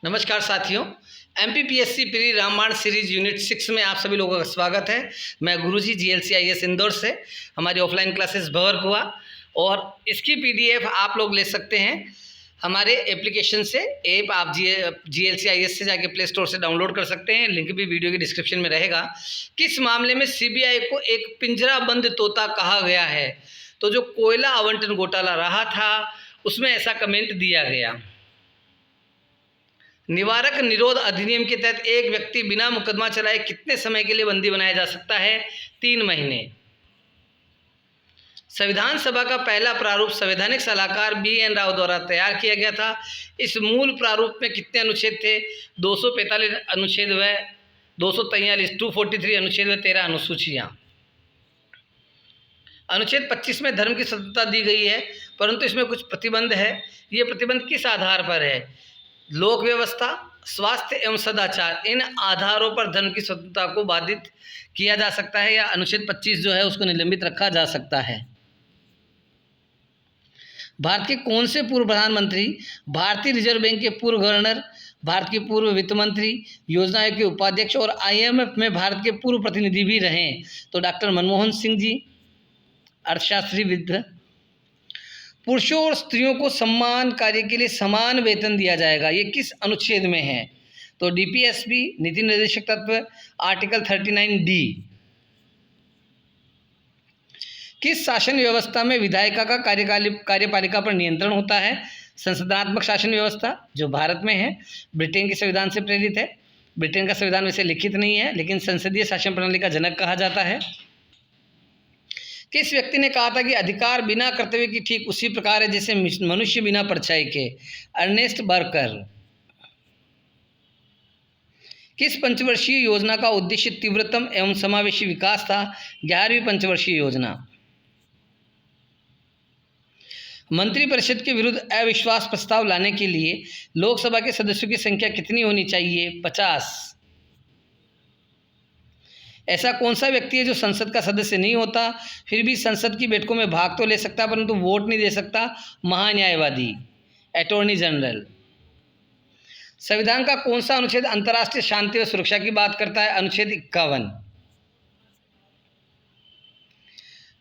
नमस्कार साथियों, MPPSC pre Ramayan series unit 6 में आप सभी लोगों का स्वागत है। मैं गुरुजी जीएलसीआईएस इंदौर से। हमारी ऑफलाइन क्लासेस भवर हुआ और इसकी पीडीएफ आप लोग ले सकते हैं हमारे एप्लीकेशन से। ऐप आप जीएलसीआईएस से जाके प्ले स्टोर से डाउनलोड कर सकते हैं। लिंक भी वीडियो के डिस्क्रिप्शन में रहेगा। किस मामले में सीबीआई को एक पिंजराबंद तोता कहा गया है? तो जो कोयला आवंटन घोटाला रहा था उसमें ऐसा कमेंट दिया गया। निवारक निरोध अधिनियम के तहत एक व्यक्ति बिना मुकदमा चलाए कितने समय के लिए बंदी बनाया जा सकता है? 3 महीने। संविधान सभा का पहला प्रारूप संवैधानिक सलाहकार BN राव द्वारा तैयार किया गया था। इस मूल प्रारूप में कितने अनुच्छेद थे? 245 अनुच्छेद व 243, 243 अनुच्छेद व 13 अनुसूचियाँ। अनुच्छेद 25 में धर्म की स्वतंत्रता दी गई है, परंतु इसमें कुछ प्रतिबंध है। ये प्रतिबंध किस आधार पर है? लोक व्यवस्था, स्वास्थ्य एवं सदाचार, इन आधारों पर धर्म की स्वतंत्रता को बाधित किया जा सकता है या अनुच्छेद 25 जो है उसको निलंबित रखा जा सकता है। भारत के कौन से पूर्व प्रधानमंत्री भारतीय रिजर्व बैंक के पूर्व गवर्नर, भारत के पूर्व वित्त मंत्री, योजना आयोग के उपाध्यक्ष और IMF में भारत के पूर्व प्रतिनिधि भी रहे? तो डॉक्टर मनमोहन सिंह जी, अर्थशास्त्री विद। पुरुषों और स्त्रियों को समान कार्य के लिए समान वेतन दिया जाएगा, ये किस अनुच्छेद में है? तो DPSP, नीति निर्देशक तत्व, आर्टिकल 39D। किस शासन व्यवस्था में विधायिका का कार्यपालिका पर नियंत्रण होता है? संसदनात्मक शासन व्यवस्था जो भारत में है, ब्रिटेन के संविधान से प्रेरित है। ब्रिटेन का संविधान वैसे लिखित नहीं है लेकिन संसदीय शासन प्रणाली का जनक कहा जाता है। किस व्यक्ति ने कहा था कि अधिकार बिना कर्तव्य की ठीक उसी प्रकार है जैसे मनुष्य बिना परछाई के? अर्नेस्ट बर्कर। किस पंचवर्षीय योजना का उद्देश्य तीव्रतम एवं समावेशी विकास था? 11वीं पंचवर्षीय योजना। मंत्रिपरिषद के विरुद्ध अविश्वास प्रस्ताव लाने के लिए लोकसभा के सदस्यों की संख्या कितनी होनी चाहिए? 50। ऐसा कौन सा व्यक्ति है जो संसद का सदस्य नहीं होता फिर भी संसद की बैठकों में भाग तो ले सकता परंतु वोट नहीं दे सकता? महान्यायवादी, अटॉर्नी जनरल। संविधान का कौन सा अनुच्छेद अंतर्राष्ट्रीय शांति व सुरक्षा की बात करता है? अनुच्छेद 51।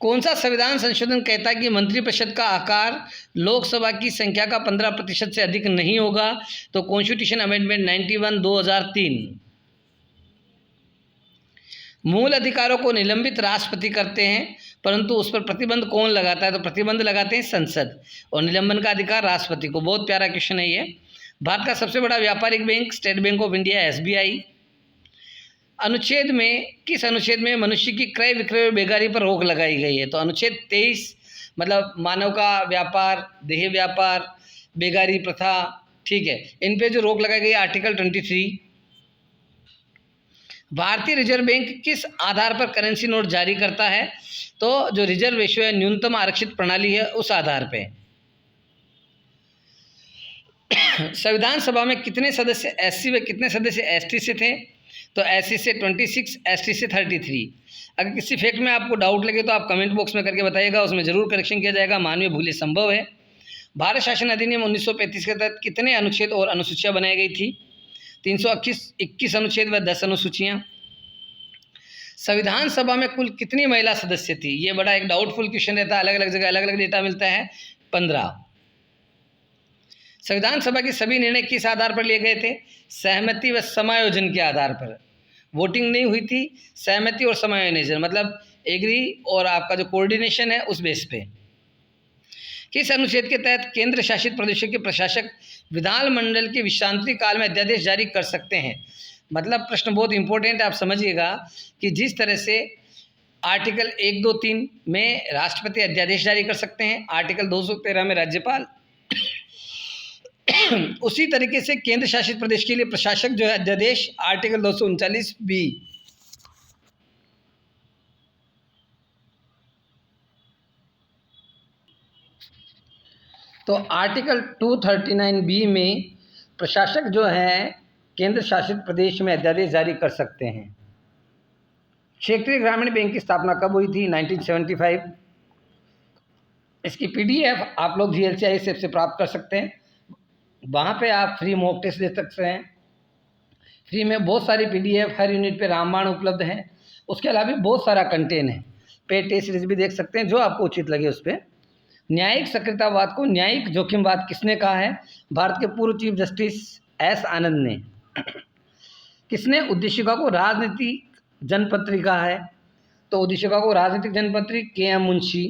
कौन सा संविधान संशोधन कहता है कि मंत्रिपरिषद का आकार लोकसभा की संख्या का 15% से अधिक नहीं होगा? तो कॉन्स्टिट्यूशन अमेंडमेंट 91 2003। मूल अधिकारों को निलंबित राष्ट्रपति करते हैं परंतु उस पर प्रतिबंध कौन लगाता है? तो प्रतिबंध लगाते हैं संसद और निलंबन का अधिकार राष्ट्रपति को। बहुत प्यारा क्वेश्चन है ये। भारत का सबसे बड़ा व्यापारिक bank state bank of India SBI। अनुच्छेद में किस अनुच्छेद में मनुष्य की क्रय विक्रय और बेगारी पर रोक लगाई गई है? तो अनुच्छेद 23 मतलब मानव का व्यापार, देह व्यापार, बेगारी प्रथा, ठीक है, इन पे जो रोक लगाई गई है आर्टिकल 23। भारतीय रिजर्व बैंक किस आधार पर करेंसी नोट जारी करता है? तो जो रिजर्व रेशियो है, न्यूनतम आरक्षित प्रणाली है, उस आधार पे। संविधान सभा में कितने सदस्य SC व कितने सदस्य ST से थे? तो SC से 26, ST से 33। अगर किसी फैक्ट में आपको डाउट लगे तो आप कमेंट बॉक्स में करके बताइएगा, उसमें जरूर करेक्शन किया जाएगा। मानवीय भूलें संभव है। भारत शासन अधिनियम 1935 के तहत कितने अनुच्छेद और अनुसूचियाँ बनाई गई थी? 321 अनुच्छेद व 10 अनुसूचियाँ। संविधान सभा में कुल कितनी महिला सदस्य थी? ये बड़ा एक डाउटफुल क्वेश्चन रहता है, अलग अलग जगह अलग अलग डेटा मिलता है। 15। संविधान सभा के सभी निर्णय किस आधार पर लिए गए थे? सहमति व समायोजन के आधार पर। वोटिंग नहीं हुई थी, सहमति और समायोजन मतलब एग्री और आपका जो कोऑर्डिनेशन है उस बेस पे। किस अनुच्छेद के तहत केंद्र शासित प्रदेशों के प्रशासक विधानमंडल के विश्रांति काल में अध्यादेश जारी कर सकते हैं? मतलब प्रश्न बहुत इंपॉर्टेंट है, आप समझिएगा कि जिस तरह से आर्टिकल 1, 2, 3 में राष्ट्रपति अध्यादेश जारी कर सकते हैं, आर्टिकल 213 में राज्यपाल, उसी तरीके से केंद्र शासित प्रदेश के लिए प्रशासक जो है अध्यादेश आर्टिकल 239B। तो आर्टिकल 239B में प्रशासक जो है केंद्र शासित प्रदेश में अध्यादेश जारी कर सकते हैं। क्षेत्रीय ग्रामीण बैंक की स्थापना कब हुई थी? 1975। इसकी PDF आप लोग GLCI से प्राप्त कर सकते हैं। वहाँ पे आप फ्री मॉक टेस्ट दे सकते हैं। फ्री में बहुत सारी PDF हर यूनिट पे रामबाण उपलब्ध है। उसके अलावा भी बहुत सारा कंटेंट है। पेड टेस्ट सीरीज भी देख सकते हैं, जो आपको उचित लगे उस पर। न्यायिक सक्रियतावाद को न्यायिक जोखिमवाद किसने कहा है? भारत के पूर्व चीफ जस्टिस S आनंद ने। किसने उद्देशिका को राजनीतिक जनपत्री कहा है? तो उद्देशिका को राजनीतिक जनपत्री KM मुंशी।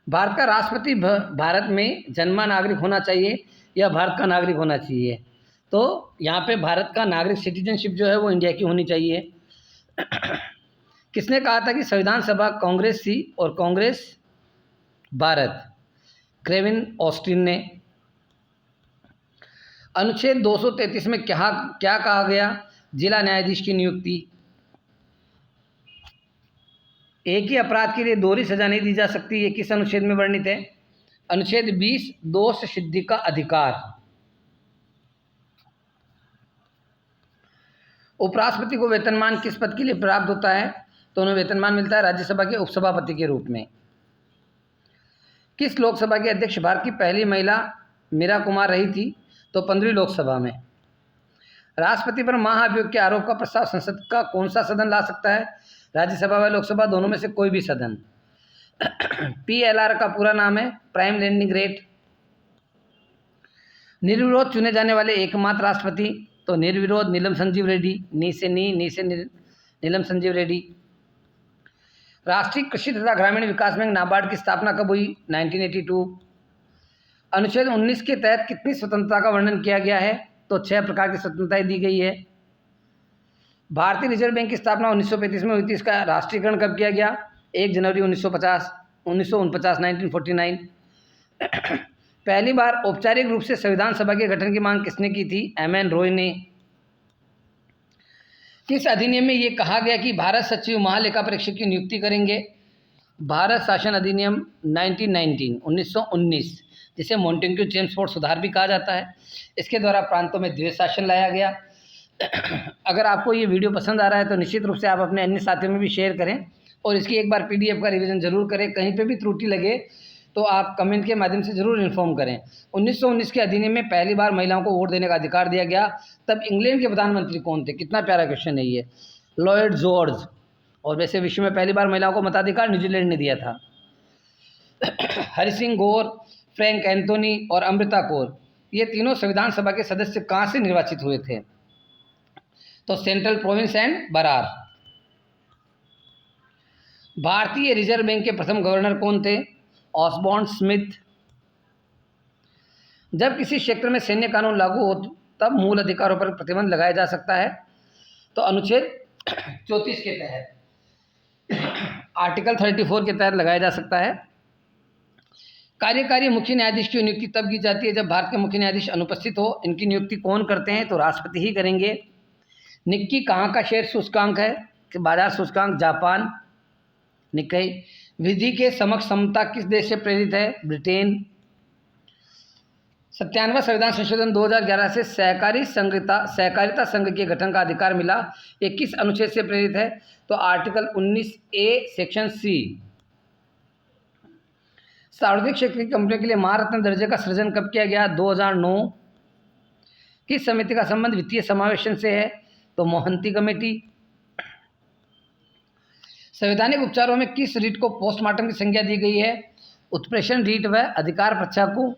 भारत का राष्ट्रपति भारत में जन्मा नागरिक होना चाहिए या भारत का नागरिक होना चाहिए? तो यहाँ पे भारत का नागरिक सिटीजनशिप जो है वो इंडिया की होनी चाहिए। किसने कहा था कि संविधान सभा कांग्रेस थी और कांग्रेस भारत? क्रेविन ऑस्टिन ने। अनुच्छेद 233 में क्या कहा गया? जिला न्यायाधीश की नियुक्ति। एक ही अपराध के लिए दोहरी सजा नहीं दी जा सकती, ये किस अनुच्छेद में वर्णित है? अनुच्छेद 20 दोष सिद्धि का अधिकार। उपराष्ट्रपति को वेतनमान किस पद के लिए प्राप्त होता है? तो उन्हें वेतनमान मिलता है राज्यसभा के उपसभापति के रूप में। किस लोकसभा के अध्यक्ष भारत की पहली महिला मीरा कुमार रही थी? तो 15वीं लोकसभा में। राष्ट्रपति पर महाभियोग के आरोप का प्रस्ताव संसद का कौन सा सदन ला सकता है? राज्यसभा व लोकसभा दोनों में से कोई भी सदन। PLR का पूरा नाम है प्राइम लैंडिंग रेट। निर्विरोध चुने जाने वाले एकमात्र राष्ट्रपति? तो निर्विरोध नीलम संजीव रेड्डी। नी से नीलम संजीव रेड्डी। राष्ट्रीय कृषि तथा ग्रामीण विकास बैंक नाबार्ड की स्थापना कब हुई? 1982। अनुच्छेद 19 के तहत कितनी स्वतंत्रता का वर्णन किया गया है? तो 6 प्रकार की स्वतंत्रताएं दी गई है। भारतीय रिजर्व बैंक की स्थापना 1935 में हुई थी। इसका राष्ट्रीयकरण कब किया गया? 1 जनवरी 1949, 1949। पहली बार औपचारिक रूप से संविधान सभा के गठन की मांग किसने की थी? MN रॉय ने। किस अधिनियम में ये कहा गया कि भारत सचिव महालेखा परीक्षक की नियुक्ति करेंगे? भारत शासन अधिनियम 1919, जिसे मॉन्टेग्यू चेम्सफोर्ड सुधार भी कहा जाता है। इसके द्वारा प्रांतों में द्वैध शासन लाया गया। अगर आपको ये वीडियो पसंद आ रहा है तो निश्चित रूप से आप अपने अन्य साथियों में भी शेयर करें और इसकी एक बार PDF का रिवीजन जरूर करें। कहीं पे भी त्रुटि लगे तो आप कमेंट के माध्यम से जरूर इन्फॉर्म करें। 1919 के अधिनियम में पहली बार महिलाओं को वोट देने का अधिकार दिया गया। तब इंग्लैंड के प्रधानमंत्री कौन थे? कितना प्यारा क्वेश्चन है ये, लॉर्ड जॉर्ज। और वैसे विश्व में पहली बार महिलाओं को मताधिकार न्यूजीलैंड ने दिया था। हरि सिंह गौर, फ्रैंक एंथोनी और अमृता कौर, ये तीनों संविधान सभा के सदस्य कहाँ से निर्वाचित हुए थे? तो सेंट्रल प्रोविंस एंड बरार। भारतीय रिजर्व बैंक के प्रथम गवर्नर कौन थे? Osborne Smith. जब किसी क्षेत्र में सैन्य कानून लागू हो तब मूल अधिकारों पर प्रतिबंध लगाया जा सकता है? तो अनुच्छेद 34 के तहत, आर्टिकल 34 के तहत लगाया जा सकता है। कार्यकारी मुख्य न्यायाधीश की नियुक्ति तब की जाती है जब भारत के मुख्य न्यायाधीश अनुपस्थित हो। इनकी नियुक्ति कौन करते हैं? तो राष्ट्रपति ही करेंगे। निक्की कहाँ का शेयर सूचकांक है? कि बाजार सूचकांक जापान निक्कई। विधि के समक्ष समता किस देश से प्रेरित है? ब्रिटेन। 97वां संविधान संशोधन 2011 से सहकारिता संघ के गठन का अधिकार मिला, ये किस अनुच्छेद से प्रेरित है? तो आर्टिकल 19A सेक्शन C। सार्वजनिक क्षेत्र की कंपनियों के लिए महारत्न दर्जे का सृजन कब किया गया? 2009। किस समिति का संबंध वित्तीय समावेशन से है? तो मोहंती कमेटी। संवैधानिक उपचारों में किस रीट को पोस्टमार्टम की संज्ञा दी गई है? उत्प्रेषण रीट व अधिकार प्रच्छा को।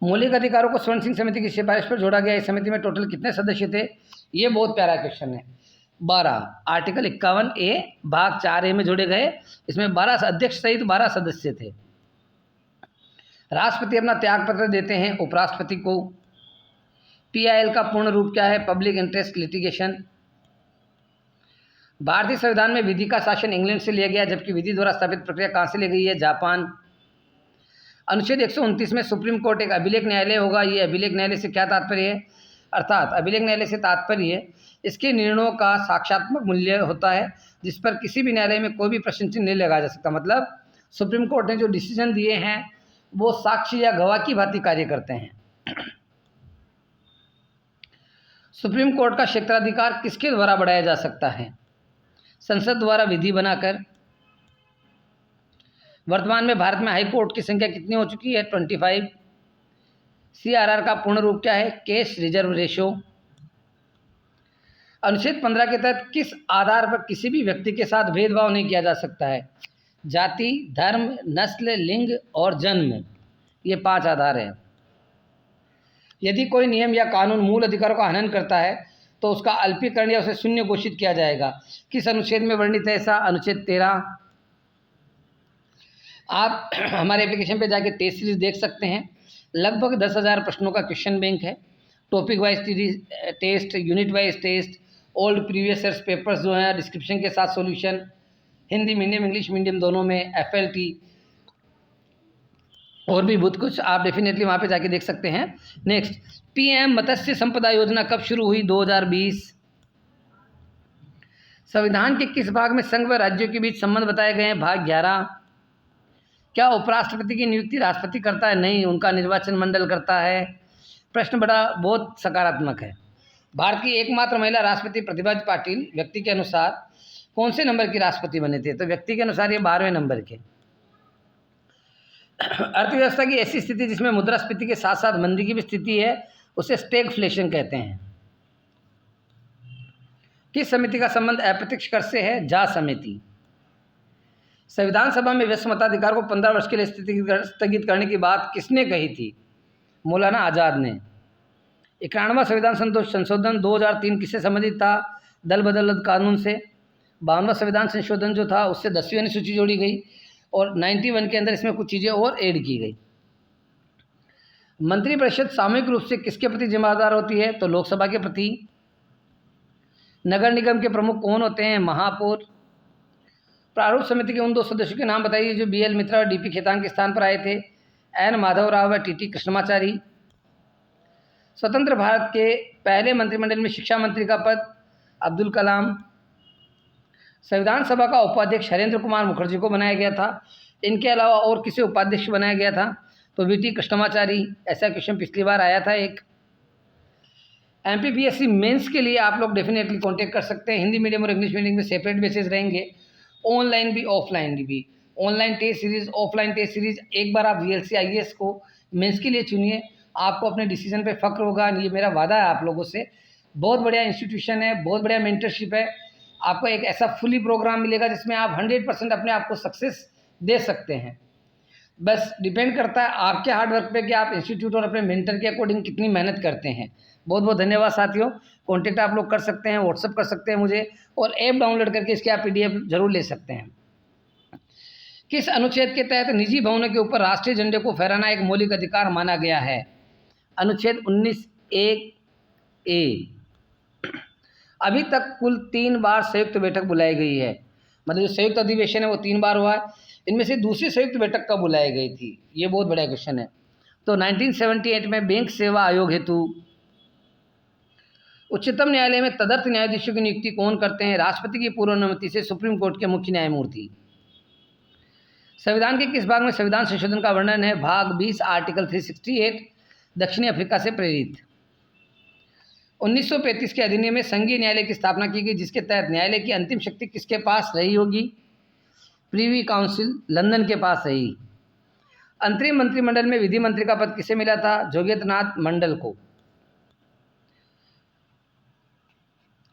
मौलिक अधिकारों को स्वर्ण सिंह समिति की सिफारिश पर जोड़ा गया। इस समिति में टोटल कितने सदस्य थे? ये बहुत प्यारा क्वेश्चन है, 12। आर्टिकल 51A भाग 4A में जोड़े गए। इसमें 12 अध्यक्ष सहित 12 सदस्य थे। राष्ट्रपति अपना त्याग पत्र देते हैं उपराष्ट्रपति को। PIL का पूर्ण रूप क्या है? Public interest litigation. भारतीय संविधान में विधि का शासन इंग्लैंड से लिया गया, जबकि विधि द्वारा स्थापित प्रक्रिया कहाँ से ली गई है? जापान। अनुच्छेद 129 में सुप्रीम कोर्ट एक अभिलेख न्यायालय होगा। ये अभिलेख न्यायालय से क्या तात्पर्य है? अर्थात अभिलेख न्यायालय से तात्पर्य इसके निर्णयों का साक्ष्यात्मक मूल्य होता है, जिस पर किसी भी न्यायालय में कोई भी प्रश्न चिन्ह नहीं लगाया जा सकता। मतलब सुप्रीम कोर्ट ने जो डिसीजन दिए हैं वो साक्ष्य या गवाह की भांति कार्य करते हैं। सुप्रीम कोर्ट का क्षेत्राधिकार किसके द्वारा बढ़ाया जा सकता है? संसद द्वारा विधि बनाकर। वर्तमान में भारत में हाई कोर्ट की संख्या कितनी हो चुकी है? 25। CRR का पूर्ण रूप क्या है? Cash reserve ratio. अनुच्छेद 15 के तहत किस आधार पर किसी भी व्यक्ति के साथ भेदभाव नहीं किया जा सकता है? जाति, धर्म, नस्ल, लिंग और जन्म, ये 5 आधार हैं। यदि कोई नियम या कानून मूल अधिकारों का हनन करता है तो उसका अल्पीकरण या उसे शून्य घोषित किया जाएगा। किस अनुच्छेद में वर्णित है ऐसा? अनुच्छेद 13। आप हमारे एप्लीकेशन पे जाके टेस्ट सीरीज देख सकते हैं। लगभग 10,000 प्रश्नों का क्वेश्चन बैंक है। Topic wise test, unit wise test, old previous years papers जो हैं डिस्क्रिप्शन के साथ solution, Hindi medium English medium दोनों में, FLT और भी बहुत कुछ आप डेफिनेटली वहाँ पे जाके देख सकते हैं। नेक्स्ट, PM मत्स्य संपदा योजना कब शुरू हुई? 2020। संविधान के किस भाग में संघ व राज्यों के बीच संबंध बताए गए हैं? भाग 11। क्या उपराष्ट्रपति की नियुक्ति राष्ट्रपति करता है? नहीं, उनका निर्वाचन मंडल करता है। प्रश्न बहुत सकारात्मक है। भारत की एकमात्र महिला राष्ट्रपति प्रतिभा पाटिल व्यक्ति के अनुसार कौन से नंबर की राष्ट्रपति बने थे? तो व्यक्ति के अनुसार ये 12वें नंबर के। अर्थव्यवस्था की ऐसी स्थिति जिसमें मुद्रास्फीति के साथ साथ मंदी की भी स्थिति है उसे स्टैगफ्लेशन कहते हैं। किस समिति का संबंध अप्रत्यक्ष कर से है? जांच समिति। संविधान सभा में व्यस्त मताधिकार को 15 वर्ष के लिए स्थगित करने की बात किसने कही थी? मौलाना आज़ाद ने। 91वां संविधान संशोधन 2003 किससे संबंधित था? दल बदल कानून से। 52वां संविधान संशोधन जो था उससे 10वीं अनुसूची जोड़ी गई और 91 के अंदर इसमें कुछ चीज़ें और ऐड की गई। मंत्रिपरिषद सामूहिक रूप से किसके प्रति जिम्मेदार होती है? तो लोकसभा के प्रति। नगर निगम के प्रमुख कौन होते हैं? महापौर। प्रारूप समिति के उन 2 सदस्यों के नाम बताइए जो BL मित्रा और DP खेतान के स्थान पर आए थे? N माधव राव व TT कृष्णमाचारी। स्वतंत्र भारत के पहले मंत्रिमंडल में शिक्षा मंत्री का पद? अब्दुल कलाम। संविधान सभा का उपाध्यक्ष हरेंद्र कुमार मुखर्जी को बनाया गया था। इनके अलावा और किसे उपाध्यक्ष बनाया गया था? तो VT कृष्णमाचारी। ऐसा क्वेश्चन पिछली बार आया था एक। MPPSC मेंस के लिए आप लोग डेफिनेटली कांटेक्ट कर सकते हैं। हिंदी मीडियम और इंग्लिश मीडियम में सेपरेट बेसिस रहेंगे, ऑनलाइन भी ऑफलाइन भी। Online test series, offline test series. एक बार आप VLC IAS को मेंस के लिए चुनिए, आपको अपने डिसीजन पे फक्र होगा। ये मेरा वादा है आप लोगों से। बहुत बढ़िया इंस्टीट्यूशन है, बहुत बढ़िया मेंटरशिप है। आपको एक ऐसा फुली प्रोग्राम मिलेगा जिसमें आप 100% अपने आप को सक्सेस दे सकते हैं। बस डिपेंड करता है आपके हार्डवर्क पे कि आप इंस्टीट्यूट और अपने मेंटर के अकॉर्डिंग कितनी मेहनत करते हैं। बहुत बहुत धन्यवाद साथियों। कॉन्टेक्ट आप लोग कर सकते हैं, व्हाट्सअप कर सकते हैं मुझे, और ऐप डाउनलोड करके इसके आप PDF जरूर ले सकते हैं। किस अनुच्छेद के तहत निजी भवनों के ऊपर राष्ट्रीय झंडे को फहराना एक मौलिक अधिकार माना गया है? अनुच्छेद 19(1)(a)। अभी तक कुल 3 बार संयुक्त बैठक बुलाई गई है, मतलब जो संयुक्त अधिवेशन है वो 3 बार हुआ है। इनमें से दूसरी संयुक्त बैठक कब बुलाई गई थी? ये बहुत बड़ा क्वेश्चन है। तो 1978 में बैंक सेवा आयोग हेतु। उच्चतम न्यायालय में तदर्थ न्यायाधीशों की नियुक्ति कौन करते हैं? राष्ट्रपति की पूर्व अनुमति से सुप्रीम कोर्ट के मुख्य न्यायमूर्ति। संविधान के किस भाग में संविधान संशोधन का वर्णन है? भाग 20 आर्टिकल 368 दक्षिणी अफ्रीका से प्रेरित। 1935 के अधिनियम में संघीय न्यायालय की स्थापना की गई जिसके तहत न्यायालय की अंतिम शक्ति किसके पास रही होगी? प्रीवी काउंसिल लंदन के पास रही। अंतरिम मंत्रिमंडल में विधि मंत्री का पद किसे मिला था? जोगेंद्रनाथ मंडल को।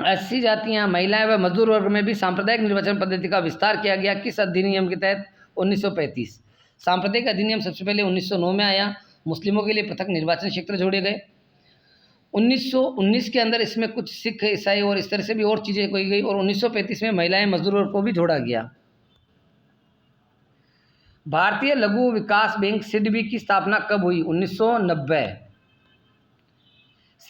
80 जातियां, महिलाएं व मजदूर वर्ग में भी सांप्रदायिक निर्वाचन पद्धति का विस्तार किया गया किस अधिनियम के तहत? 1935। सांप्रदायिक अधिनियम सबसे पहले 1909 में आया। मुस्लिमों के लिए पृथक निर्वाचन क्षेत्र जोड़े गए। 1919 के अंदर इसमें कुछ सिख, ईसाई और इस तरह से भी और चीज़ें की गई, और 1935 में महिलाएं मजदूर वर्ग को भी जोड़ा गया। भारतीय लघु विकास बैंक सिडबी की स्थापना कब हुई? 1990।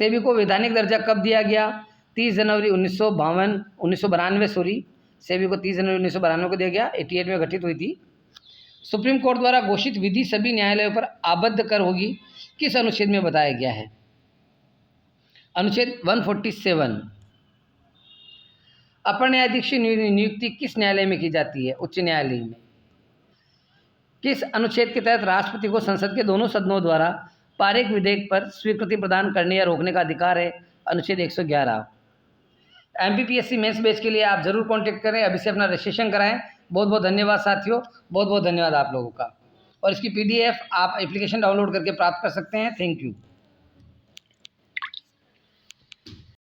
सेबी को वैधानिक दर्जा कब दिया गया? 30 जनवरी 1992 सॉरी, सेबी को 30 जनवरी 1992 को दिया गया। 88 में गठित हुई थी। सुप्रीम कोर्ट द्वारा घोषित विधि सभी न्यायालयों पर आबद्ध कर होगी किस अनुच्छेद में बताया गया है? अनुच्छेद 147। अपर न्यायाधीश की नियुक्ति किस न्यायालय में की जाती है? उच्च न्यायालय में। किस अनुच्छेद के तहत राष्ट्रपति को संसद के दोनों सदनों द्वारा पारित विधेयक पर स्वीकृति प्रदान करने या रोकने का अधिकार है? अनुच्छेद 111। MPPSC मेंस बैच के लिए आप जरूर कांटेक्ट करें, अभी से अपना रजिस्ट्रेशन कराएं। बहुत बहुत धन्यवाद साथियों, बहुत बहुत धन्यवाद आप लोगों का। और इसकी PDF आप एप्लीकेशन डाउनलोड करके प्राप्त कर सकते हैं। Thank you.